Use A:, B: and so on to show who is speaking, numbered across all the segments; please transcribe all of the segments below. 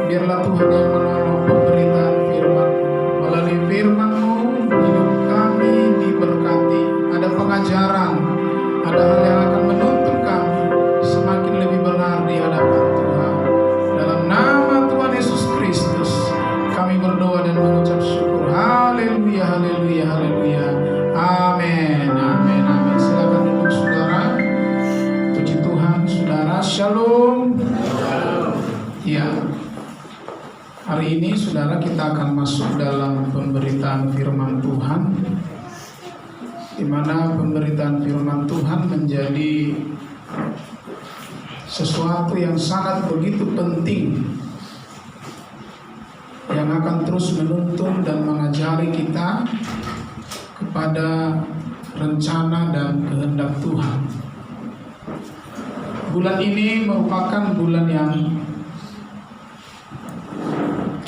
A: Biarlah Tuhan yang menolong pemberitaan firman. Melalui firman-Mu, hidup kami diberkati. Ada pengajaran, ada hal yang akan menuntun kami semakin lebih benar di hadapan Tuhan. Dalam nama Tuhan Yesus Kristus, kami berdoa dan mengucap syukur. Haleluya, haleluya, haleluya. Amin, amin, amin. Silakan duduk saudara. Puji Tuhan, saudara. Shalom. Ya. Hari ini saudara kita akan masuk dalam pemberitaan firman Tuhan, di mana pemberitaan firman Tuhan menjadi sesuatu yang sangat begitu penting, yang akan terus menuntun dan mengajari kita kepada rencana dan kehendak Tuhan. Bulan ini merupakan bulan yang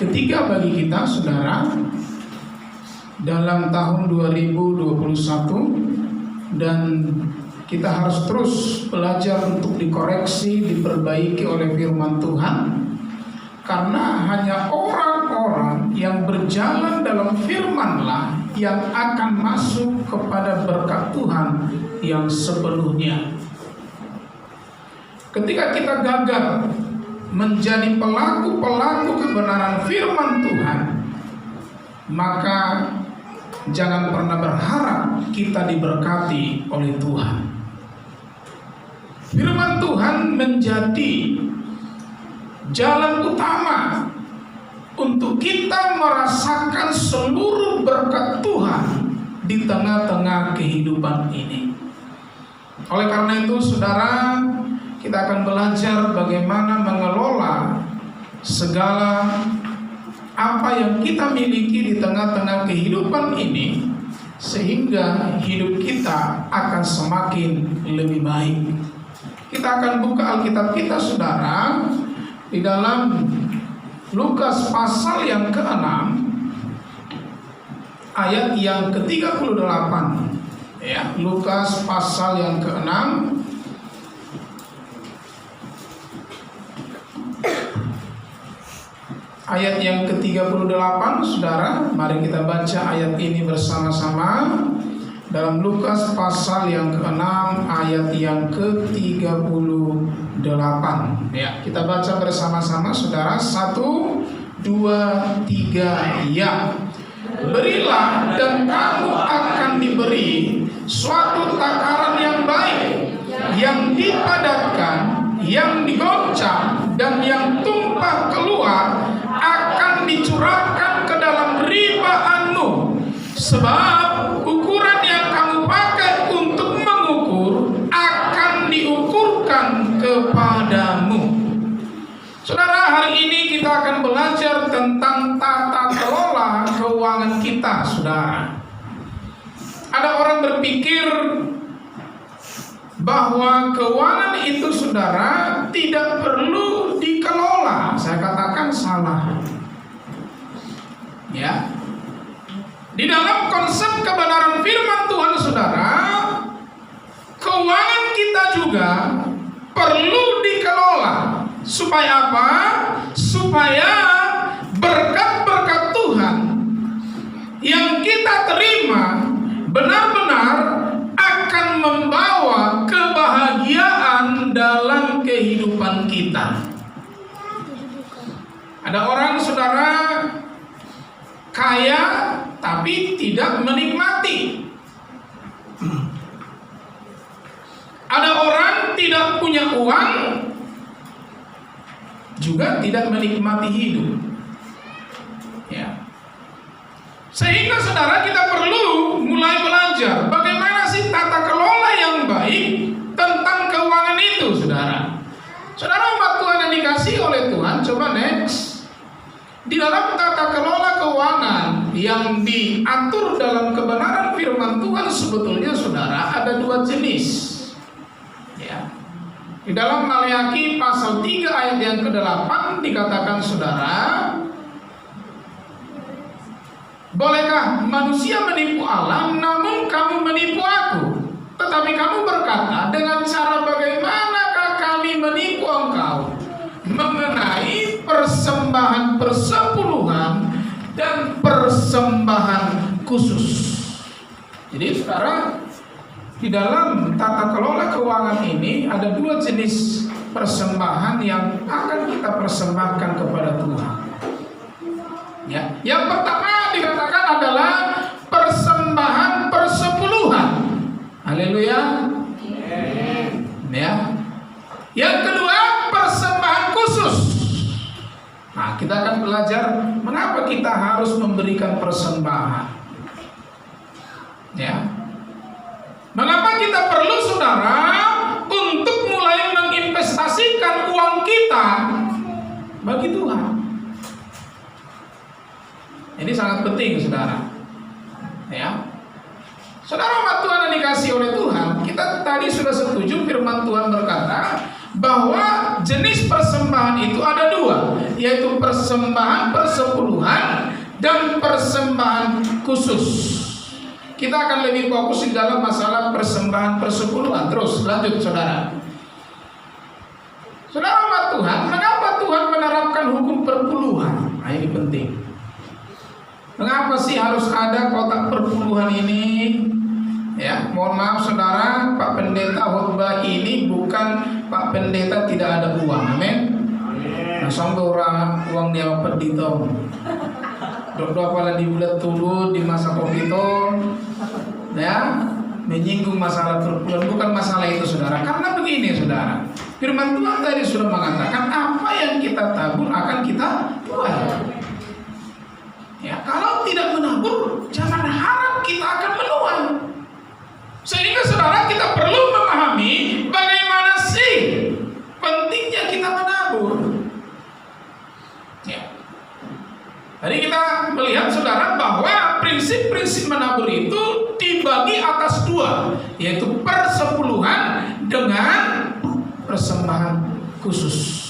A: ketiga bagi kita, saudara, dalam tahun 2021, dan kita harus terus belajar untuk dikoreksi, diperbaiki oleh firman Tuhan, karena hanya orang-orang yang berjalan dalam firman-lah yang akan masuk kepada berkat Tuhan yang sepenuhnya. Ketika kita gagal menjadi pelaku-pelaku kebenaran firman Tuhan, maka jangan pernah berharap kita diberkati oleh Tuhan. Firman Tuhan menjadi jalan utama untuk kita merasakan seluruh berkat Tuhan di tengah-tengah kehidupan ini. Oleh karena itu, saudara, kita akan belajar bagaimana mengelola segala apa yang kita miliki di tengah-tengah kehidupan ini, sehingga hidup kita akan semakin lebih baik. Kita akan buka Alkitab kita, saudara, di dalam Lukas pasal yang ke-6 ayat yang ke-38. Ya, Lukas pasal yang ke-6 ayat yang ke-38, saudara. Mari kita baca ayat ini bersama-sama. Dalam Lukas pasal yang ke-6 ayat yang ke-38. Ya, kita baca bersama-sama, saudara. 1, 2, 3, ya. Berilah dan kamu akan diberi suatu takaran yang baik, yang dipadatkan, yang digoncang, dan yang tumpah keluar akan dicurahkan ke dalam ribaanmu. Sebab ukuran yang kamu pakai untuk mengukur akan diukurkan kepadamu. Saudara, hari ini kita akan belajar tentang tata kelola keuangan kita, saudara. Ada orang berpikir bahwa keuangan itu, saudara, tidak perlu dikelola. Saya katakan salah. Ya. Di dalam konsep kebenaran firman Tuhan, saudara, keuangan kita juga perlu dikelola. Supaya apa? Supaya berkat-berkat Tuhan yang kita terima benar-benar akan membawa kebahagiaan dalam kehidupan kita. Ada orang, saudara, kaya tapi tidak menikmati. Ada orang tidak punya uang juga tidak menikmati hidup. Ya. Sehingga, saudara, kita perlu mulai belajar bagaimana sih tata kelola yang baik tentang keuangan itu, saudara. Saudara, umat Tuhan yang dikasihi oleh Tuhan, coba next. Di dalam tata kelola keuangan yang diatur dalam kebenaran firman Tuhan, sebetulnya, saudara, ada dua jenis. Ya. Di dalam Maleakhi pasal 3 ayat yang ke-8 dikatakan, saudara, bolehkah manusia menipu Allah, namun kamu menipu aku? Tetapi kamu berkata, dengan cara bagaimanakah kami menipu engkau? Mengenai persembahan khusus. Jadi sekarang di dalam tata kelola keuangan ini ada dua jenis persembahan yang akan kita persembahkan kepada Tuhan. Ya, yang pertama dikatakan adalah persembahan persepuluhan. Haleluya. Ya. Yang kedua persembahan khusus. Nah, kita akan belajar mengapa kita harus memberikan persembahan. Ya. Mengapa kita perlu, saudara, untuk mulai menginvestasikan uang kita bagi Tuhan? Ini sangat penting, saudara. Ya. Saudara umat Tuhan yang dikasihi oleh Tuhan, kita tadi sudah setuju firman Tuhan berkata bahwa jenis persembahan itu ada dua, yaitu persembahan persepuluhan dan persembahan khusus. Kita akan lebih fokus di dalam masalah persembahan persepuluhan. Terus lanjut, saudara. Saudara umat Tuhan, mengapa Tuhan menerapkan hukum perpuluhan? Nah, ini penting. Mengapa sih harus ada kotak perpuluhan ini? Ya, mohon maaf saudara, Pak Pendeta khotbah ini bukan Pak Pendeta tidak ada uang, amin. Nah, sampai orang uang dia pedito. Doa pala di bulan tulu di masa Covid itu, ya, menyinggung masalah perpuluhan, bukan masalah itu, saudara. Karena begini, saudara, firman Tuhan tadi sudah mengatakan apa yang kita tabur akan kita tuai. Ya, kalau tidak menabur, jangan harap kita akan menuai. Sehingga saudara, kita perlu memahami bagaimana sih pentingnya kita menabur. Ya. Jadi kita melihat, saudara, bahwa prinsip-prinsip menabur itu dibagi atas dua, yaitu persepuluhan dengan persembahan khusus.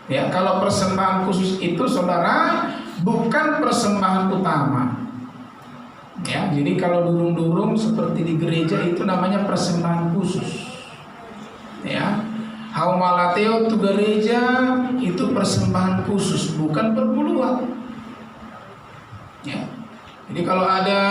A: Ya, kalau persembahan khusus itu, saudara, bukan persembahan utama. Ya, jadi kalau durung-durung seperti di gereja itu namanya persembahan khusus. Ya, haumalateo tu gereja itu persembahan khusus, bukan perpuluhan. Ya. Jadi kalau ada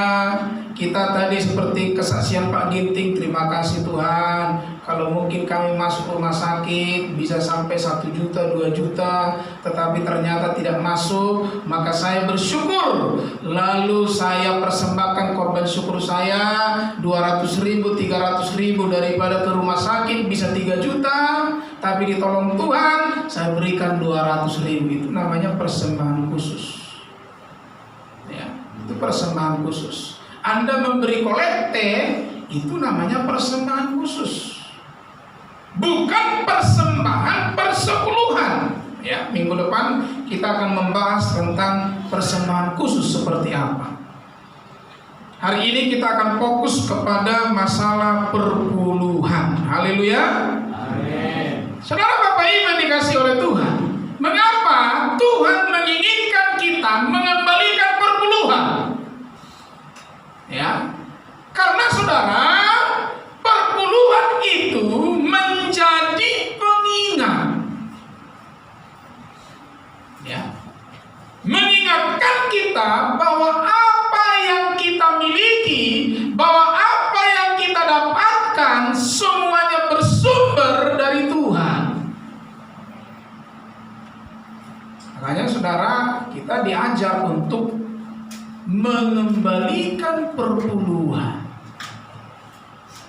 A: kita tadi seperti kesaksian Pak Ginting, terima kasih Tuhan. Kalau mungkin kami masuk rumah sakit bisa sampai 1 juta, 2 juta, tetapi ternyata tidak masuk, maka saya bersyukur. Lalu saya persembahkan korban syukur saya 200.000, 300.000 daripada ke rumah sakit bisa 3 juta, tapi ditolong Tuhan saya berikan 200.000. Itu namanya persembahan khusus. Ya, itu persembahan khusus. Anda memberi kolekte, itu namanya persembahan khusus, bukan persembahan persepuluhan. Ya, minggu depan kita akan membahas tentang persembahan khusus seperti apa. Hari ini kita akan fokus kepada masalah perpuluhan. Haleluya. Amin. Saudara Bapak Ibu yang dikasihi oleh Tuhan, mengapa Tuhan menginginkan kita mengembalikan perpuluhan? Ya, karena saudara, perpuluhan itu menjadi pengingat. Ya, mengingatkan kita bahwa apa yang kita miliki, bahwa apa yang kita dapatkan semuanya bersumber dari Tuhan. Makanya saudara, kita diajar untuk mengembalikan perpuluhan.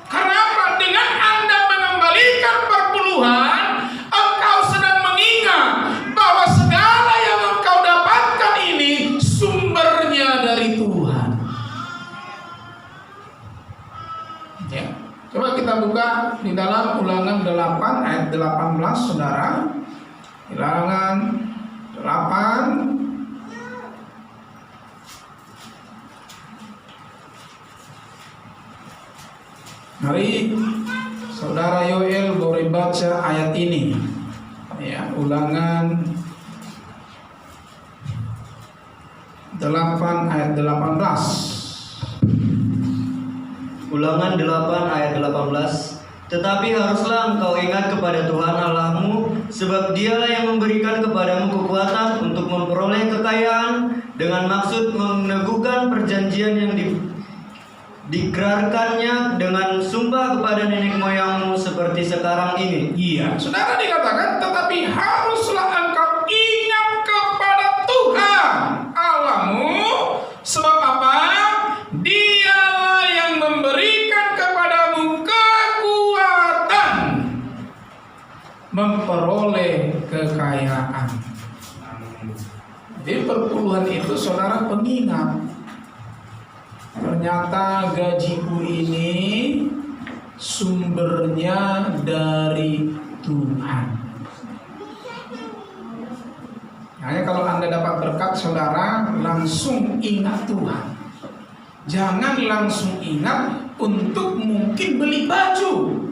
A: Karena apa? Dengan Anda mengembalikan perpuluhan, engkau sedang mengingat bahwa segala yang engkau dapatkan ini sumbernya dari Tuhan. Ya. Coba kita buka di dalam Ulangan 8 ayat 18, saudara. Ulangan 8 Mari saudara Yoel boleh baca ayat ini. Ya, Ulangan 8 ayat 18.
B: Ulangan 8 ayat 18. Tetapi haruslah engkau ingat kepada Tuhan Allahmu, sebab Dialah yang memberikan kepadamu kekuatan untuk memperoleh kekayaan, dengan maksud meneguhkan perjanjian yang digerarkannya dengan sumpah kepada nenek moyangmu seperti sekarang ini.
A: Iya, saudara dikatakan, tetapi haruslah engkau ingat kepada Tuhan Allahmu. Sebab apa? Dialah yang memberikan kepadamu kekuatan memperoleh kekayaan. Jadi perpuluhan itu saudara pengingat. Ternyata gajiku ini sumbernya dari Tuhan. Hanya kalau Anda dapat berkat saudara, langsung ingat Tuhan. Jangan langsung ingat untuk mungkin beli baju.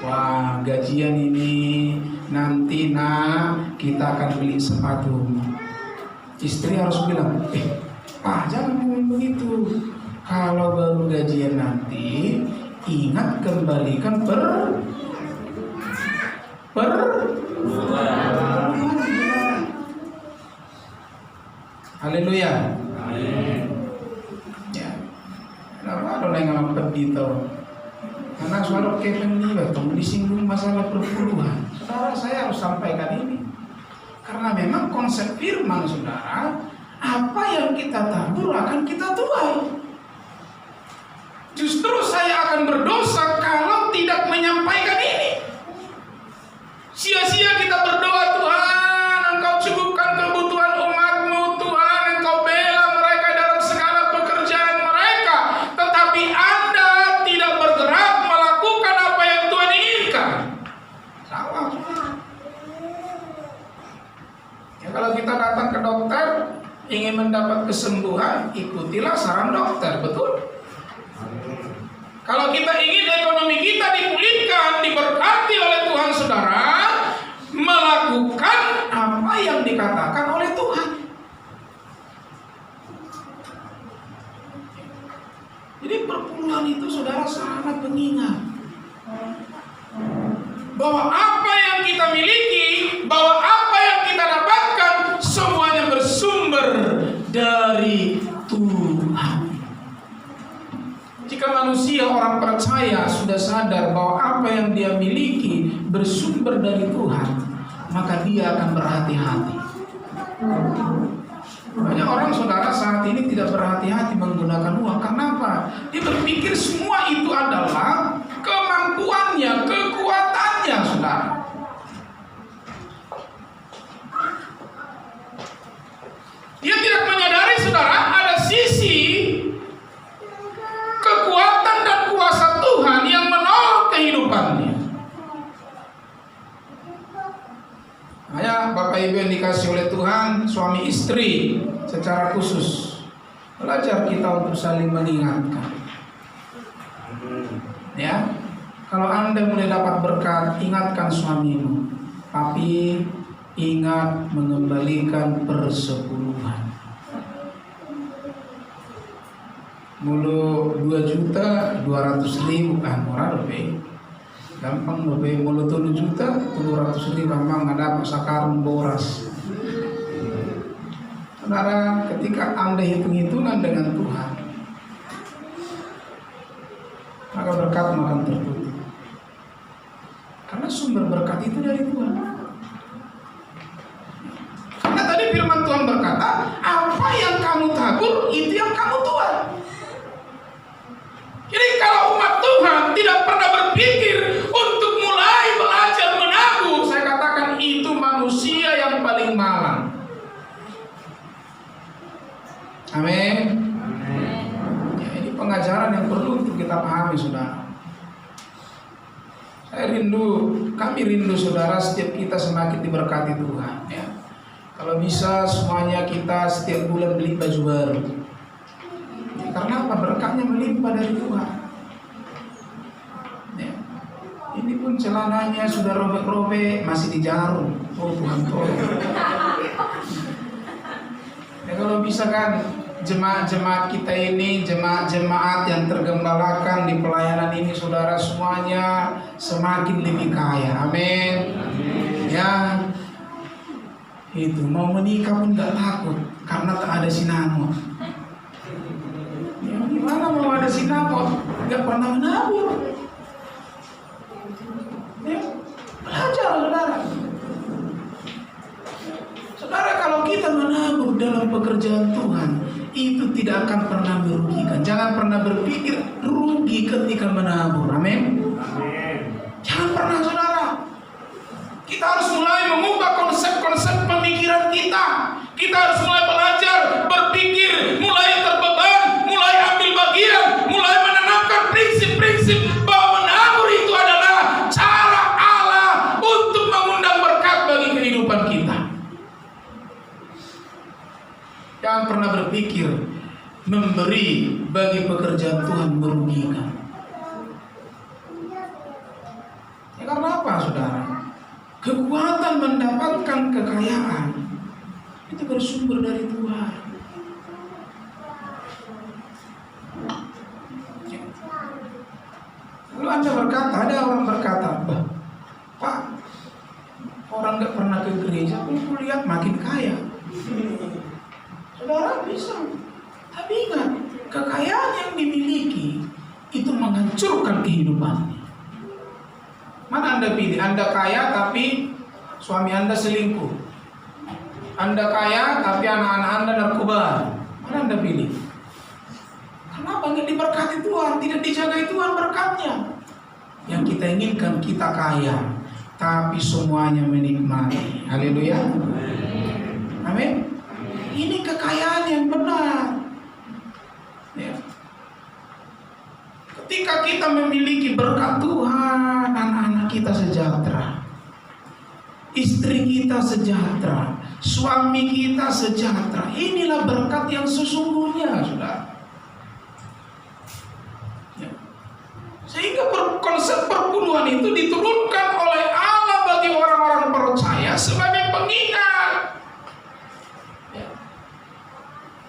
A: Wah, gajian ini nanti kita akan beli sepatu. Istri harus bilang, Pak, jangan ngomong begitu. Kalau baru gajian nanti, ingat kembalikan Haleluya. Ya. Kenapa ada yang pedih tau? Karena suara Kevin ini disinggung masalah perpuluhan. Saudara, saya harus sampaikan ini. Karena memang konsep firman saudara, apa yang kita tabur akan kita tuai. Justru saya akan berdosa kalau tidak menyampaikan ini. Sia-sia kita berdoa, Tuhan, Engkau cukupkan kebutuhan umat-Mu, Tuhan, Engkau bela mereka dalam segala pekerjaan mereka. Tetapi Anda tidak bergerak melakukan apa yang Tuhan inginkan. Salah. Ya, kalau kita datang ke dokter ingin mendapat kesembuhan, ikutilah saran dokter, betul? Kalau kita ingin ekonomi kita dipulihkan, diberkati oleh Tuhan saudara, melakukan apa yang dikatakan oleh Tuhan. Jadi perpuluhan itu saudara sangat mengingat bahwa apa yang kita miliki, bahwa apa yang kita dapatkan, semuanya bersumber dari Tuhan. Jika manusia orang percaya sudah sadar bahwa apa yang dia miliki bersumber dari Tuhan, maka dia akan berhati-hati. Banyak orang saudara saat ini tidak berhati-hati menggunakan uang. Kenapa? Dia berpikir semua itu adalah kemampuannya, kekuatannya, saudara. Dia tidak menyadari saudara ada sisi kekuatan dan kuasa Tuhan yang menolong kehidupannya. Makanya Bapak Ibu yang dikasih oleh Tuhan, suami istri secara khusus, belajar kita untuk saling mengingatkan. Ya, kalau Anda mulai dapat berkat, ingatkan suamimu. Tapi ingat mengembalikan persepuluhan. Mulu 2.200.000 murah dope. Gampang dope. Mulu 7.300.000 memang ada sakarung boras. Saudara, ketika Anda hitung-hitungan dengan Tuhan, maka berkat akan tertutup. Karena sumber berkat itu dari Tuhan. Karena tadi firman Tuhan berkata, apa yang kamu tabur, itu yang kamu tuai. Jadi kalau umat Tuhan tidak pernah berpikir untuk mulai belajar menabur, saya katakan itu manusia yang paling malang. Amin. Ya, ini pengajaran yang perlu untuk kita pahami, saudara. Kami rindu saudara, setiap kita semakin diberkati Tuhan. Ya. Kalau bisa semuanya kita setiap bulan beli baju baru. Karena apa? Berkatnya melimpah dari Tuhan. Ya. Ini pun celananya sudah robek-robek, masih dijarum. Oh Tuhan tolong. Ya, kalau bisa kan jemaat-jemaat kita ini, jemaat-jemaat yang tergembalakan di pelayanan ini, saudara, semuanya semakin lebih kaya. Amin. Ya. Itu mau menikah pun nggak takut karena tak ada sinamon. Ya, gimana mau ada sinamon? Nggak pernah menabur. Ya, belajar saudara. Saudara, kalau kita menabur dalam pekerjaan Tuhan, itu tidak akan pernah merugikan. Jangan pernah berpikir rugi ketika menabur. Amin. Jangan pernah, saudara. Kita harus mulai mengubah konsep-konsep pemikiran kita. Kita harus mulai belajar berpikir, mulai terbeban, mulai ambil bagian, mulai menanamkan prinsip-prinsip bahwa menabur itu adalah cara Allah untuk mengundang berkat bagi kehidupan kita. Jangan pernah berpikir memberi bagi pekerjaan Tuhan merugikan. Ya, karena apa, saudara? Kekuatan mendapatkan kekayaan itu bersumber dari Tuhan. Ya. Lalu Anda berkata, ada orang berkata, Pak, orang nggak pernah ke gereja pun kulihat makin kaya. Saudara, bisa. Tapi ingat, kekayaan yang dimiliki itu menghancurkan kehidupannya. Mana Anda pilih? Anda kaya tapi suami Anda selingkuh. Anda kaya tapi anak-anak Anda narkoba. Mana Anda pilih? Kenapa nggak diberkati Tuhan? Tidak dijagai Tuhan berkatnya. Yang kita inginkan, kita kaya tapi semuanya menikmati. Haleluya. Amin. Ini kekayaan yang benar. Ya. Ketika kita memiliki berkat Tuhan, anak-anak kita sejahtera, istri kita sejahtera, suami kita sejahtera. Inilah berkat yang sesungguhnya, saudara. Ya. Sehingga konsep perpuluhan itu diturunkan oleh Allah bagi orang-orang percaya sebagai pengingat. Ya.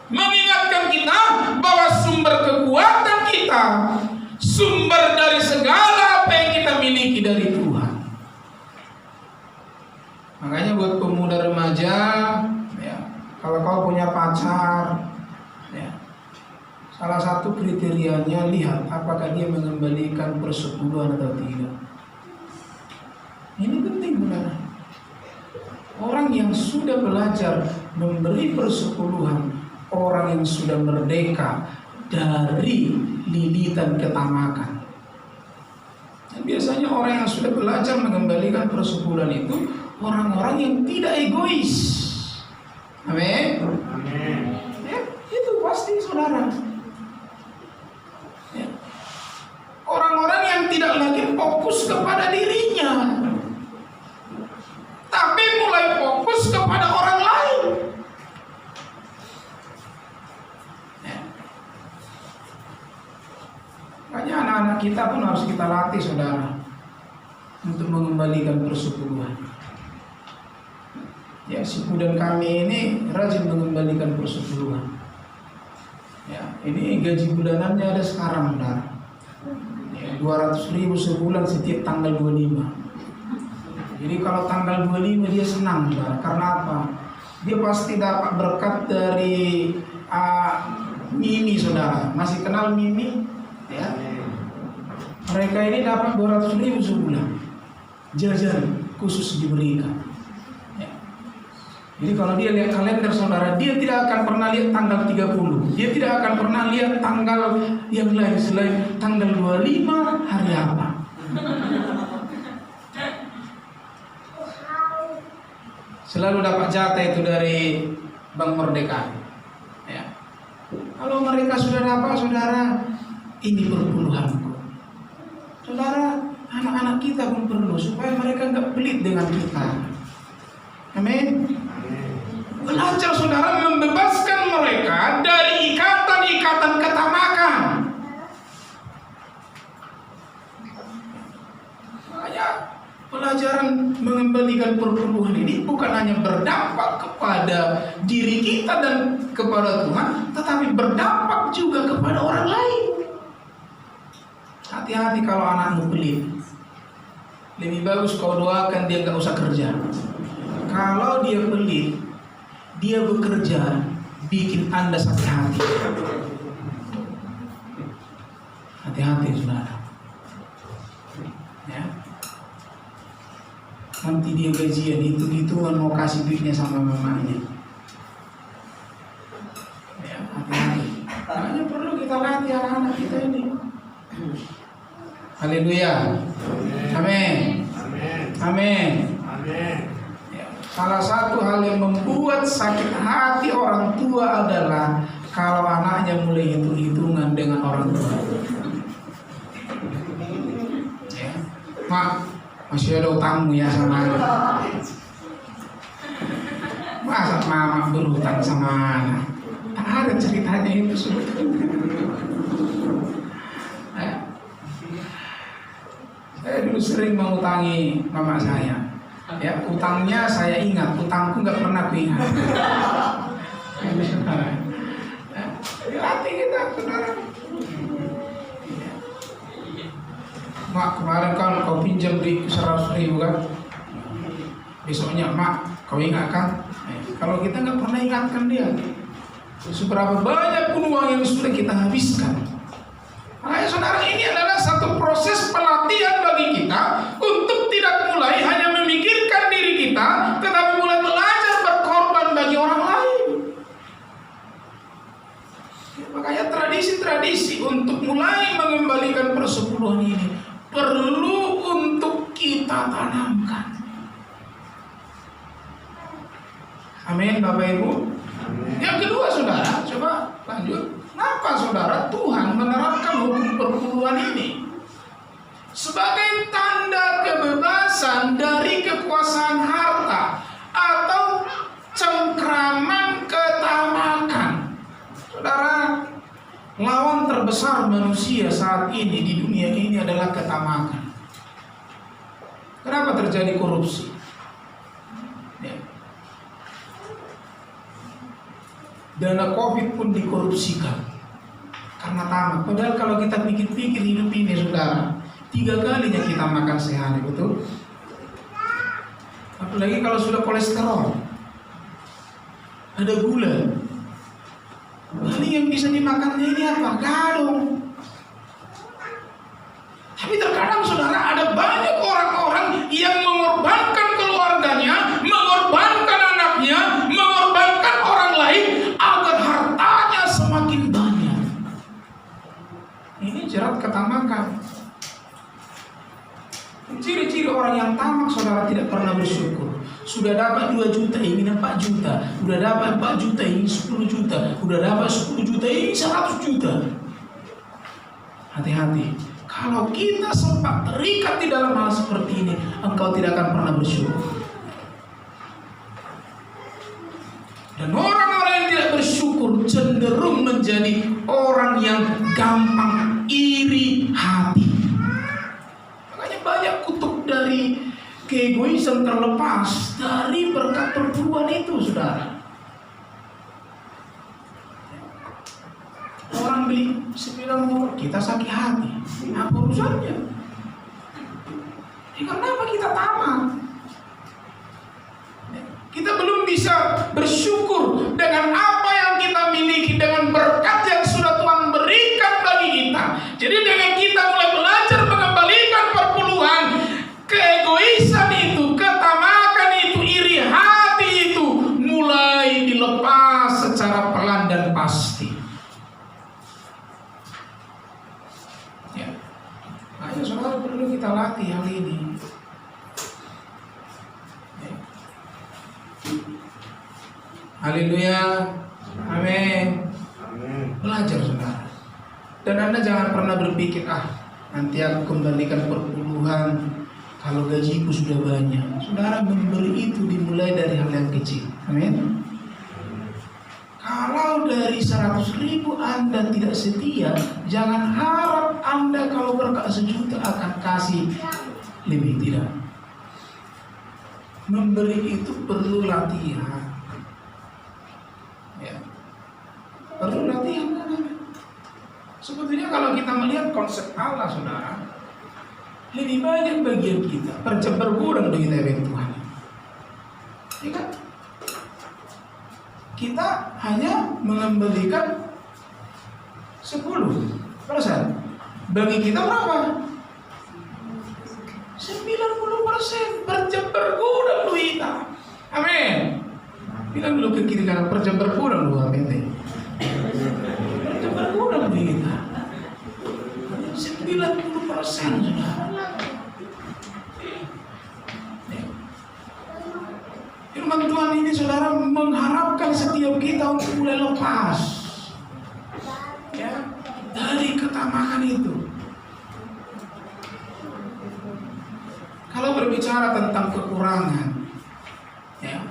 A: Mengingatkan kita bahwa sumber kekuatan kita, sumber dari segala apa yang kita miliki dari Tuhan. Makanya buat pemuda remaja, ya, kalau kau punya pacar, ya, salah satu kriterianya lihat apakah dia mengembalikan persepuluhan atau tidak. Ini penting, saudara. Orang yang sudah belajar memberi persepuluhan, orang yang sudah merdeka dari lilitan ketamakan. Dan biasanya orang yang sudah belajar mengembalikan persepuluhan itu orang-orang yang tidak egois. Amin. Ya, itu pasti, saudara. Ya. Orang-orang yang tidak lagi fokus kepada dirinya, tapi mulai fokus kepada orang lain. Makanya anak-anak kita pun harus kita latih, saudara, untuk mengembalikan persepuluhan. Ya, si dan kami ini rajin mengembalikan persepuluhan. Ya, ini gaji bulanannya ada sekarang, saudara. Ya, 200.000 sebulan setiap tanggal 25. Jadi kalau tanggal 25 dia senang, saudara. Karena apa? Dia pasti dapat berkat dari Mimi, saudara. Masih kenal Mimi? Ya. Mereka ini dapat 200.000 sebulan jajan khusus diberikan. Ya. Jadi kalau dia lihat kalender, saudara, dia tidak akan pernah lihat tanggal 30. Dia tidak akan pernah lihat tanggal yang lain selain tanggal 25 hari apa. Selalu dapat jatah itu dari Bank Merdeka. Ya. Kalau mereka sudah dapat, saudara, ini perpuluhanku. Saudara, anak-anak kita pun perlu supaya mereka nggak pelit dengan kita. Amin. Belajar, saudara, membebaskan mereka dari ikatan-ikatan ketamakan. Makanya pelajaran mengembalikan perpuluhan ini bukan hanya berdampak kepada diri kita dan kepada Tuhan, tetapi berdampak juga kepada orang lain. Hati-hati kalau anakmu pelit. Lebih bagus kau doakan dia gak usah kerja. kalau dia pelit, dia bekerja bikin Anda sakit hati. Hati-hati saudara. Ya. Nanti dia gajian hitung-hitungan mau kasih duitnya sama mamanya. Ya, hati-hati. Makanya perlu kita latih anak-anak kita ini. Haleluya. Amin. Amin. Ya, salah satu hal yang membuat sakit hati orang tua adalah kalau anaknya mulai hitung-hitungan dengan orang tua. Ya. Mak, masih ada utangmu ya sama anak. Masa mama berhutang sama anak? Tak ada ceritanya itu sebetulnya. Saya dulu sering mengutangi mama saya. Ya, utangnya saya ingat, utangku nggak pernah aku ingat. Dilatih kita, saudara. Mak, kemarin kan kau pinjam duit 100.000 kan? Besoknya, mak, kau ingat kan? Kalau kita nggak pernah ingatkan dia, seberapa banyak pun uang yang sudah kita habiskan. Makanya saudara, ini adalah satu proses pelatihan bagi kita untuk tidak mulai hanya memikirkan diri kita, tetapi mulai belajar berkorban bagi orang lain. Makanya tradisi-tradisi untuk mulai mengembalikan persepuluhan ini perlu untuk kita tanamkan. Amin, Bapak Ibu. Yang kedua, saudara, coba lanjut. Kenapa saudara Tuhan menerapkan hukum perpuluhan ini? Sebagai tanda kebebasan dari kekuasaan harta atau cengkraman ketamakan. Saudara, lawan terbesar manusia saat ini di dunia ini adalah ketamakan. Kenapa terjadi korupsi? Ya. Dana COVID pun dikorupsikan karena tamak. Padahal kalau kita pikir-pikir hidup ini, saudara, 3 kalinya kita makan sehari, betul? Apalagi kalau sudah kolesterol, ada gula. Paling yang bisa dimakannya ini apa? Gadong. Tapi terkadang, saudara, ada banyak orang-orang yang mengorbankan keluarganya, mengorbankan anaknya, mengorbankan orang lain agar hartanya semakin banyak. Ini jerat ketamakan. Ciri-ciri orang yang tamak, saudara, tidak pernah bersyukur. Sudah dapat 2 juta, ingin 4 juta. Sudah dapat 4 juta, ingin 10 juta. Sudah dapat 10 juta, ingin 100 juta. Hati-hati. Kalau kita sempat terikat di dalam hal seperti ini, engkau tidak akan pernah bersyukur. Dan orang-orang yang tidak bersyukur cenderung menjadi orang yang gampang iri hati. Makanya banyak kutuk dari keegoisan terlepas dari berkat perpuluhan itu, saudara. Orang beli sepeda motor, kita sakit hati. Apa urusannya? Kenapa kita tamak? Kita belum bisa bersyukur dengan apa yang kita miliki, dengan berkat yang sudah Tuhan berikan bagi kita. Jadi dengan kita mulai belajar mengembalikan perpuluhan, keegoisan itu, ketamakan itu, iri hati itu mulai dilepas secara pelan dan pasti. Ya, ayo saudara, perlu kita latih hal ini. Haleluya. Amin. Belajar, saudara. Dan Anda jangan pernah berpikir, nanti aku kembalikan perpuluhan kalau gajiku sudah banyak. Saudara, memberi itu dimulai dari hal yang kecil. Amin. Kalau dari 100.000 Anda tidak setia, jangan harap Anda kalau berkat 1 juta akan kasih lebih, tidak. Memberi itu perlu latihan. Ya. Perlu latihan. Sebetulnya kalau kita melihat konsep Allah, saudara, lebih banyak bagian kita, berkurang dari kita yang Tuhan. Ya kan? kita hanya mengembalikan 10%. Bagi kita berapa? 90% per jam berkurang lu kita. Amin. Bilang dulu ke kiri kanan, per jam berkurang lu, amin. Per jam berkurang lu kita 90% sudah. Firman Tuhan ini saudara mengharapkan setiap kita untuk mulai lepas, ya, dari ketamakan itu. Kalau berbicara tentang kekurangan, ya,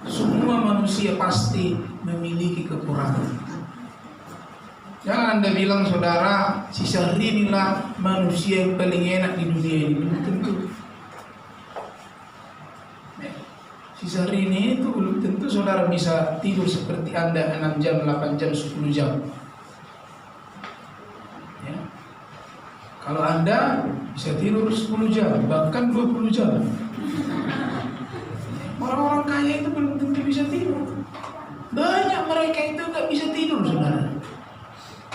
A: semua manusia pasti memiliki kekurangan. Jangan Anda bilang saudara, si Syahrini inilah manusia yang paling enak di dunia ini. Belum tentu. Si Syahrini itu belum tentu saudara bisa tidur seperti Anda 6 jam, 8 jam, 10 jam. Ya. Kalau Anda bisa tidur 10 jam, bahkan 20 jam. Orang-orang kaya itu belum tentu bisa tidur. Banyak mereka itu nggak bisa tidur, saudara.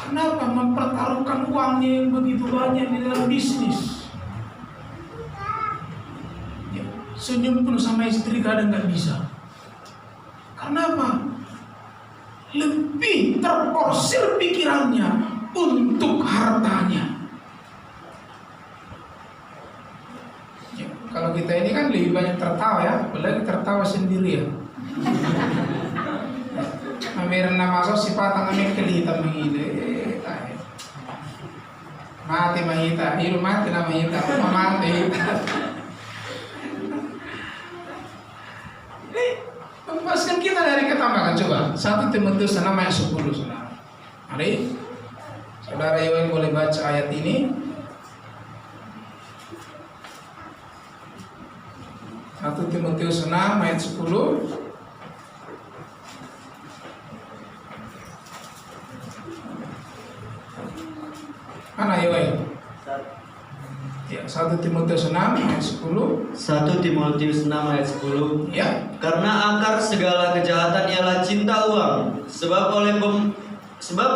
A: Kenapa? Mempertaruhkan uangnya yang begitu banyak di dalam bisnis. Ya, senyum pun sama istri kadang nggak bisa. Kenapa? Lebih terporsir pikirannya untuk hartanya. Ya, kalau kita ini kan lebih banyak tertawa, ya, apalagi tertawa sendirian. Memirna masuk sifat tangan kelihatan menghidap. Mati mahita, hidup mati nama mahita, mati. Ini melepaskan kita dari ketamakan. Coba 1 Timotius 6 ayat 10, saudara. Mari, saudara Yoel boleh baca ayat ini. 1 Timotius 6 ayat 10. Mana Yoel? Ya, 1 Timotius 6 ayat 10.
B: 1 Timotius 6 ayat 10.
A: Ya.
B: Karena akar segala kejahatan ialah cinta uang. Sebab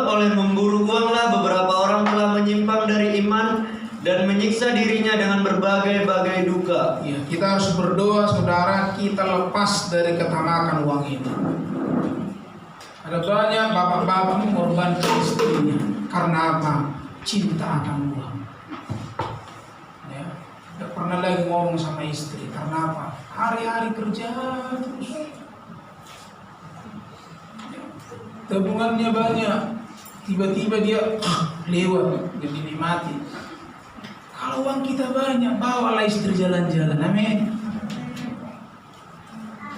B: oleh memburu uanglah beberapa orang telah menyimpang dari iman dan menyiksa dirinya dengan berbagai-bagai duka.
A: Ya, kita harus berdoa saudara kita lepas dari ketamakan uang ini. Ada banyak bapak-bapak mengorbankan istrinya karena apa? Cinta akan uang. Ya, tidak pernah lagi ngomong sama istri karena apa? Hari-hari kerja terus. Ya, tabungannya banyak, tiba-tiba dia lewat dan dinikmati. Kalau uang kita banyak, bawalah istri jalan-jalan. Amin.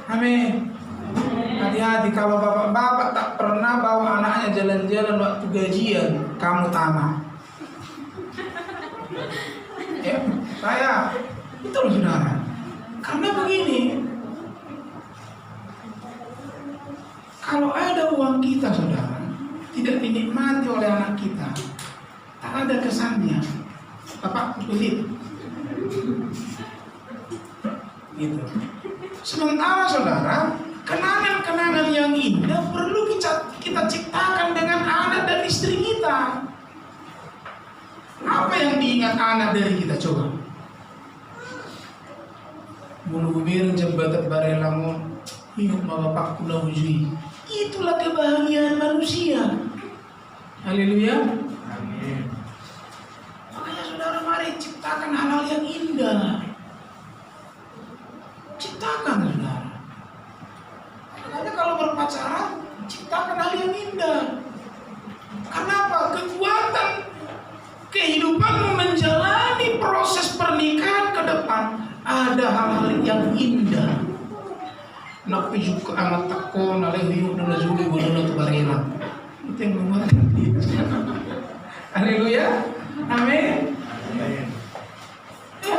A: Amin. Hati-hati kalau bapak-bapak tak pernah bawa anaknya jalan-jalan waktu gajian, kamu tamak. Ya, saya betul saudara. Karena begini, kalau ada uang kita saudara tidak dinikmati oleh anak kita, tak ada kesannya. Bapak pelit, gitu. Sementara saudara, kenangan-kenangan yang indah perlu kita ciptakan dengan anak dan istri kita. Apa yang diingat anak dari kita coba? Mulu bir jembatan barelamun, hidup bapak pulau ujui. Itulah kebahagiaan manusia. Haleluya.
B: Amin.
A: Makanya saudara mari ciptakan hal-hal yang indah. Ciptakan saudara. Makanya kalau berpacaran ciptakan hal yang indah. Kenapa? Kekuatan kehidupanmu menjalani proses pernikahan ke depan ada hal-hal yang indah. Nak juga amat takon alih hiu dan lazuli bodoh tu barela. Itu yang membuatkan dia. Haleluya. Amin. Ya.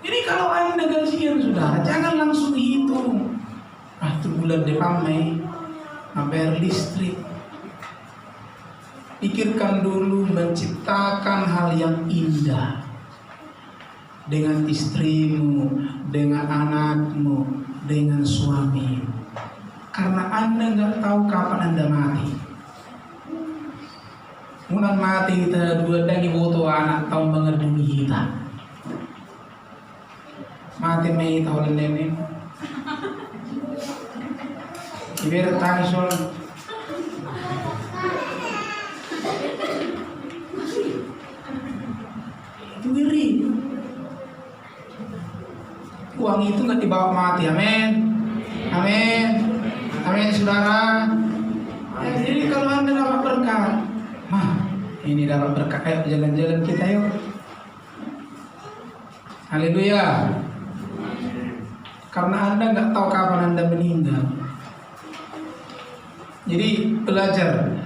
A: Jadi kalau Anda gajian saudara, jangan langsung hitung. Itu bulan depan Mei, bayar listrik. Pikirkan dulu menciptakan hal yang indah dengan istrimu, dengan anakmu, dengan suami. Karena Anda nggak tahu kapan Anda mati. Munan mati kita dua lagi butuh anak tahun mengerdumi kita. Mati may tahun nenek. Iber tani sol. Itu ngeri. Uang itu nggak dibawa mati, amin, amin, amin, saudara. Jadi kalau Anda dapat berkat, ini dapat berkat, ayo jalan-jalan kita yuk. Haleluya. Karena Anda nggak tahu kapan Anda meninggal. Jadi belajar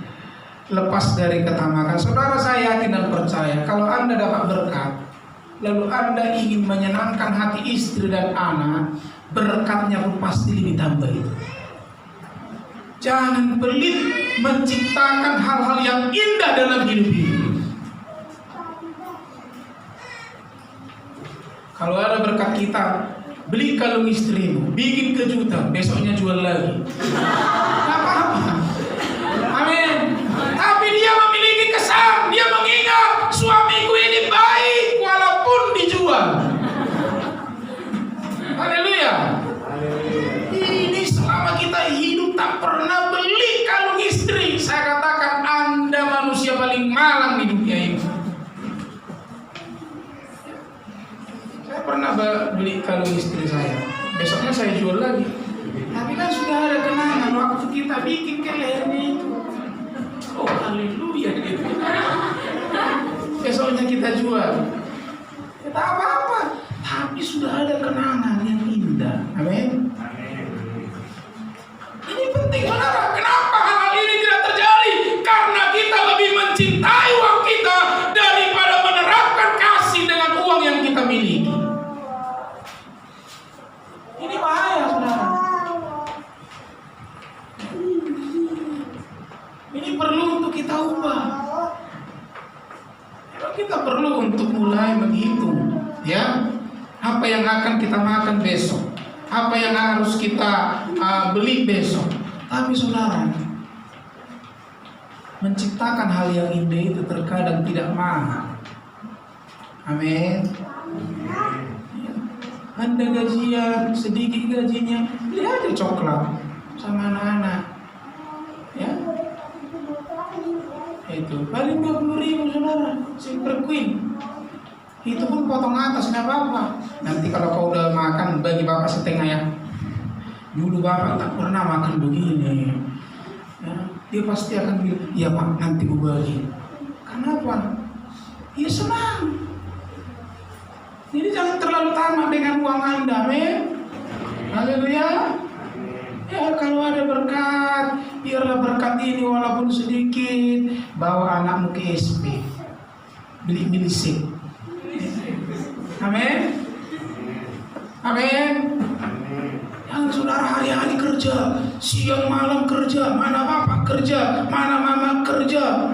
A: lepas dari ketamakan. Saudara, saya yakin dan percaya kalau Anda dapat berkat, lalu Anda ingin menyenangkan hati istri dan anak, berkatnya pun pasti lebih tambah itu. Jangan pelit menciptakan hal-hal yang indah dalam hidup ini. Kalau ada berkat kita, beli kalung istrimu, bikin kejutan, besoknya jual lagi. Gak apa-apa. Amin. Tapi dia memiliki kesan, dia mengingat suamiku ini baik walaupun dijual. Haleluya. Ini selama kita hidup tak pernah beli kalung istri. Saya katakan Anda manusia paling malang di dunia ini. Saya pernah beli kalung istri saya. Besoknya saya jual lagi. Tapi kan sudah ada kenangan waktu kita bikin ke lehernya itu. Oh haleluya. Besoknya kita jual. Kita apa-apa. Tapi sudah ada kenangan yang indah. Amin. Ini penting, saudara. Kenapa hal ini tidak terjadi? Karena kita lebih mencintai uang kita daripada menerapkan kasih dengan uang yang kita miliki. Ini bahaya, saudara. Ini perlu untuk kita ubah. Kita perlu untuk mulai menghitung, ya, apa yang akan kita makan besok, apa yang harus kita beli besok. Tapi saudara, menciptakan hal yang indah itu terkadang tidak mahal. Amin. Anda gajian, sedikit gajinya, beli aja coklat sama anak-anak, ya. Itu paling 20.000 saudara, Super Queen. Itu pun potong atas nggak apa-apa. Nanti kalau kau udah makan bagi bapak setengah ya. Dulu bapak tak pernah makan begini. Ya, dia pasti akan bilang, iya pak nanti gue bagi. Kenapa? Ya senang. Jadi jangan terlalu tamak dengan uang Anda, amin. Haleluya. Ya kalau ada berkat, biarlah berkat ini walaupun sedikit, bawa anakmu ke SP, beli milisik. Amin. Amin. Yang saudara hari-hari kerja, siang malam kerja, mana bapak kerja, mana mama kerja,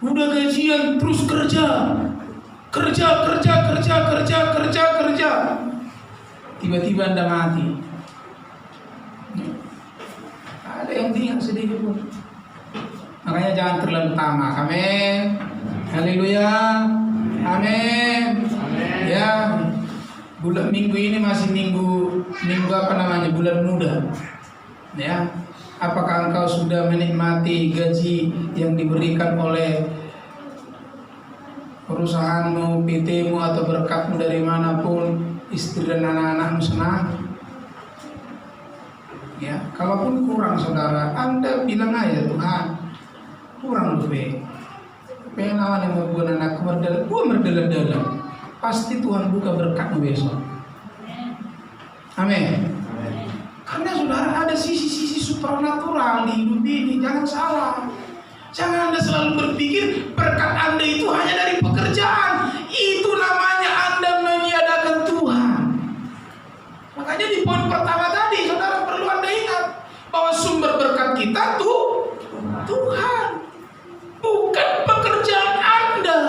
A: udah gajian terus kerja, kerja. Tiba-tiba Anda mati. Ada yang tinggal sedikit pun. Makanya jangan terlalu tamak. Amin. Haleluya. Amin. Ya. Bulan minggu ini masih minggu apa namanya? Bulan muda. Ya. Apakah engkau sudah menikmati gaji yang diberikan oleh perusahaanmu, PT-mu atau berkatmu dari manapun, istri dan anak-anakmu senang? Ya, kalaupun kurang saudara, Anda bilang aja Tuhan, kurang lebih. Pengen yang membuat anakku merdalam. Pasti Tuhan buka berkatmu besok. Amin. Karena saudara ada sisi-sisi supernatural di hidup ini, jangan salah. Jangan Anda selalu berpikir berkat Anda itu hanya dari pekerjaan. Itu namanya Anda meniadakan Tuhan. Makanya di poin pertama tadi, saudara perlu Anda ingat bahwa sumber berkat kita tuh Tuhan, bukan pekerjaan Anda.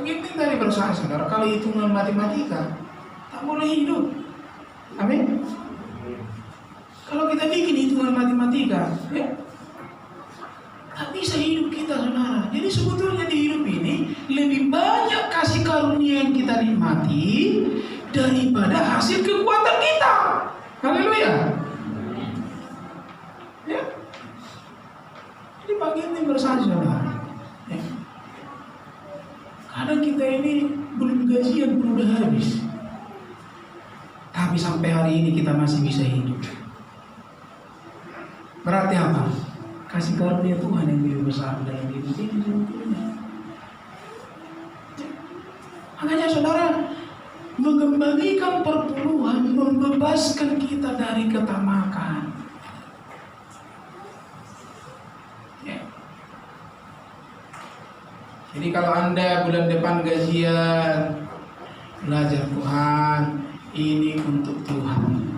A: Begitu tadi berusaha saudara, kalau hitungan matematika tak boleh hidup. Amin. Kalau kita bikin hitungan matematika, ya, tak bisa hidup kita, saudara. Jadi sebetulnya di hidup ini lebih banyak kasih karunia yang kita nikmati daripada hasil kekuatan kita. Haleluya. Ya. Jadi bagian timur saja, saudara. Ya. Kadang kita ini belum gajian pun udah habis. Tapi sampai hari ini kita masih bisa hidup. Berarti apa? Kasih karunia Tuhan yang lebih besar dalam hidup ini sebetulnya. Makanya saudara, mengembalikan perpuluhan, membebaskan kita dari ketamakan. Ya. Jadi kalau Anda bulan depan gajian, belajar Tuhan, ini untuk Tuhan.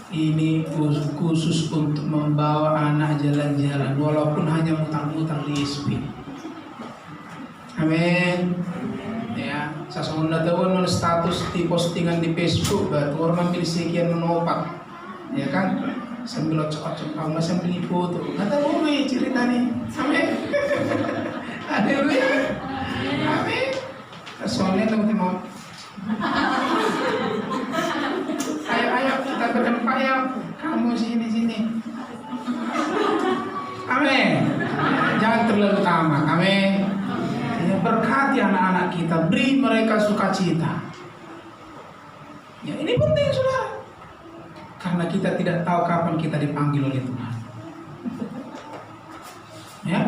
A: Ini khusus untuk membawa anak jalan-jalan, walaupun hanya mutar-mutar di SP. Amin. Ya, sasungguhnya tahu status di postingan di Facebook, batu orang ambil sekian menopak, ya kan? Sambil ocok-ocok, kalau nggak sambil foto, nggak tahu gue ceritanya. Amin. Ada gue. Amin. Soalnya teman-teman. Ayo kita berempat ya. Kamu sini. Amin. Jangan terlalu tamak. Amin. Ya, berkati anak-anak kita, beri mereka sukacita. Ya, ini penting, saudara. Karena kita tidak tahu kapan kita dipanggil oleh Tuhan. Ya,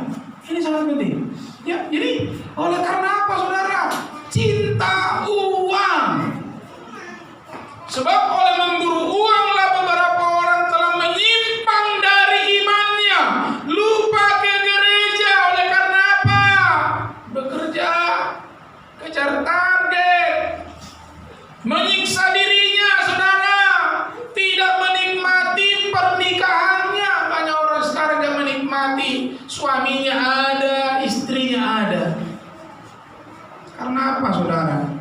A: ini sangat penting. Ya, jadi oleh karena apa, saudara? Cinta uang. Sebab oleh memburu uanglah beberapa orang telah menyimpang dari imannya, lupa ke gereja. Oleh karena apa? Bekerja, kejar target, menyiksa dirinya, saudara, tidak menikmati pernikahannya. Banyak orang sekarang yang menikmati suaminya ada, istrinya ada. Karena apa, saudara?